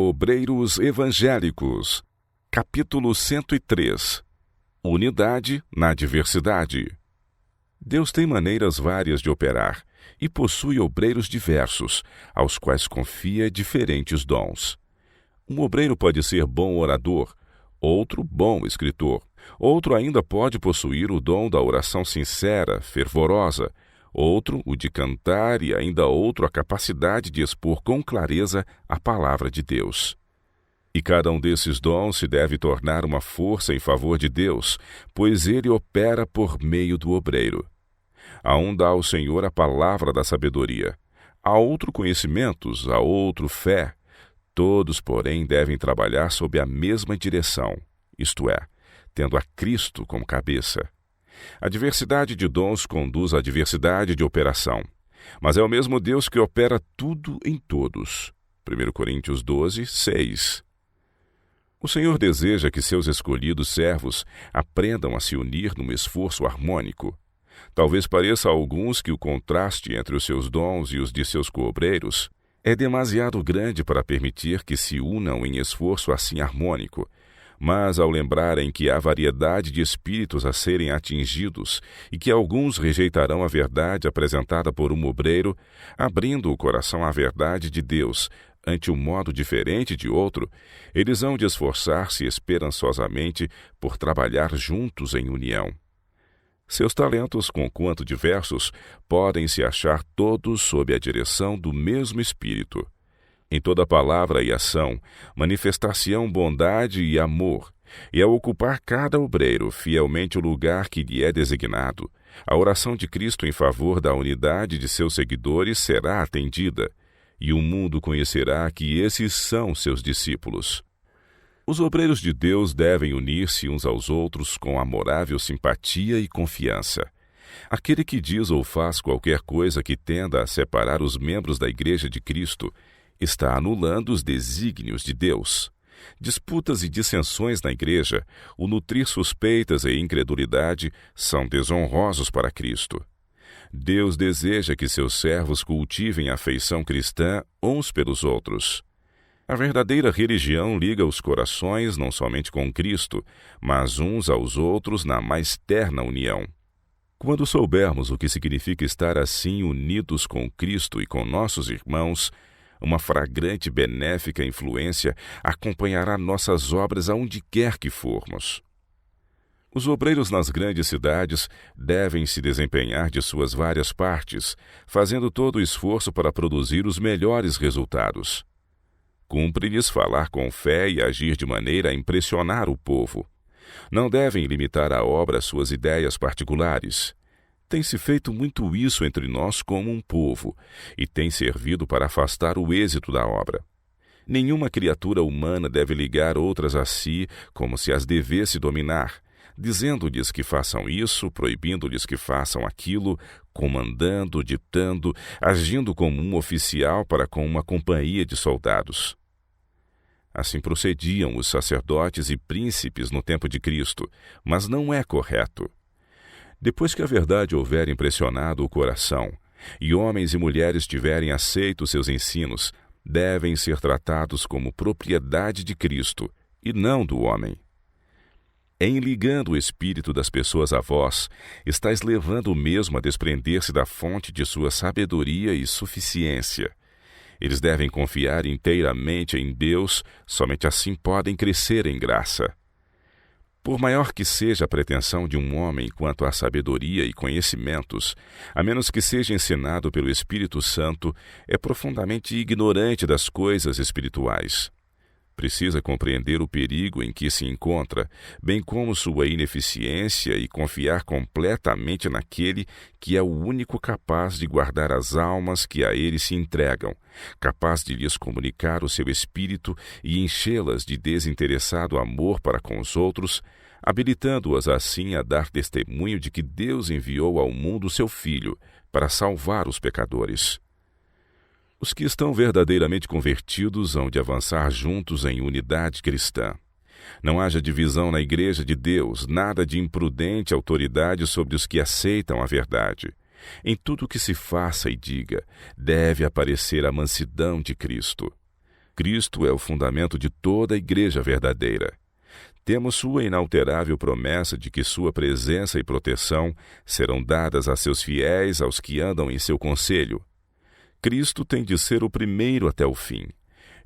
Obreiros Evangélicos, capítulo 103. Unidade na diversidade. Deus tem maneiras várias de operar e possui obreiros diversos, aos quais confia diferentes dons. Um obreiro pode ser bom orador, outro bom escritor, outro ainda pode possuir o dom da oração sincera, fervorosa, outro o de cantar e ainda outro a capacidade de expor com clareza a palavra de Deus. E cada um desses dons se deve tornar uma força em favor de Deus, pois ele opera por meio do obreiro. A um dá o Senhor a palavra da sabedoria, a outro conhecimentos, a outro fé. Todos, porém, devem trabalhar sob a mesma direção, isto é, tendo a Cristo como cabeça. A diversidade de dons conduz à diversidade de operação, mas é o mesmo Deus que opera tudo em todos. 1 Coríntios 12, 6. O Senhor deseja que seus escolhidos servos aprendam a se unir num esforço harmônico. Talvez pareça a alguns que o contraste entre os seus dons e os de seus coobreiros é demasiado grande para permitir que se unam em esforço assim harmônico. Mas ao lembrarem que há variedade de espíritos a serem atingidos e que alguns rejeitarão a verdade apresentada por um obreiro, abrindo o coração à verdade de Deus ante um modo diferente de outro, eles hão de esforçar-se esperançosamente por trabalhar juntos em união. Seus talentos, conquanto diversos, podem se achar todos sob a direção do mesmo Espírito. Em toda palavra e ação, manifestar-se-ão bondade e amor, e ao ocupar cada obreiro fielmente o lugar que lhe é designado, a oração de Cristo em favor da unidade de seus seguidores será atendida, e o mundo conhecerá que esses são seus discípulos. Os obreiros de Deus devem unir-se uns aos outros com amorável simpatia e confiança. Aquele que diz ou faz qualquer coisa que tenda a separar os membros da Igreja de Cristo está anulando os desígnios de Deus. Disputas e dissensões na Igreja, o nutrir suspeitas e incredulidade são desonrosos para Cristo. Deus deseja que seus servos cultivem a afeição cristã uns pelos outros. A verdadeira religião liga os corações não somente com Cristo, mas uns aos outros na mais terna união. Quando soubermos o que significa estar assim unidos com Cristo e com nossos irmãos, uma fragrante e benéfica influência acompanhará nossas obras aonde quer que formos. Os obreiros nas grandes cidades devem se desempenhar de suas várias partes, fazendo todo o esforço para produzir os melhores resultados. Cumpre-lhes falar com fé e agir de maneira a impressionar o povo. Não devem limitar a obra às suas ideias particulares. Tem-se feito muito isso entre nós como um povo, e tem servido para afastar o êxito da obra. Nenhuma criatura humana deve ligar outras a si como se as devesse dominar, dizendo-lhes que façam isso, proibindo-lhes que façam aquilo, comandando, ditando, agindo como um oficial para com uma companhia de soldados. Assim procediam os sacerdotes e príncipes no tempo de Cristo, mas não é correto. Depois que a verdade houver impressionado o coração, e homens e mulheres tiverem aceito seus ensinos, devem ser tratados como propriedade de Cristo, e não do homem. Em ligando o espírito das pessoas a vós, estáis levando o mesmo a desprender-se da fonte de sua sabedoria e suficiência. Eles devem confiar inteiramente em Deus, somente assim podem crescer em graça. Por maior que seja a pretensão de um homem quanto à sabedoria e conhecimentos, a menos que seja ensinado pelo Espírito Santo, é profundamente ignorante das coisas espirituais. Precisa compreender o perigo em que se encontra, bem como sua ineficiência e confiar completamente naquele que é o único capaz de guardar as almas que a ele se entregam, capaz de lhes comunicar o seu espírito e enchê-las de desinteressado amor para com os outros, habilitando-as assim a dar testemunho de que Deus enviou ao mundo seu Filho para salvar os pecadores. Os que estão verdadeiramente convertidos hão de avançar juntos em unidade cristã. Não haja divisão na Igreja de Deus, nada de imprudente autoridade sobre os que aceitam a verdade. Em tudo o que se faça e diga, deve aparecer a mansidão de Cristo. Cristo é o fundamento de toda a igreja verdadeira. Temos sua inalterável promessa de que sua presença e proteção serão dadas a seus fiéis, aos que andam em seu conselho. Cristo tem de ser o primeiro até o fim.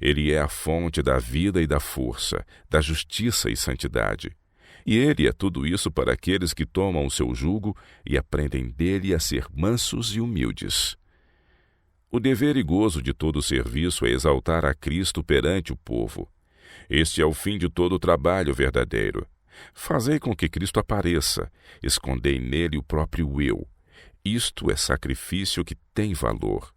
Ele é a fonte da vida e da força, da justiça e santidade. E ele é tudo isso para aqueles que tomam o seu jugo e aprendem dele a ser mansos e humildes. O dever e gozo de todo o serviço é exaltar a Cristo perante o povo. Este é o fim de todo o trabalho verdadeiro. Fazei com que Cristo apareça, escondei nele o próprio eu. Isto é sacrifício que tem valor.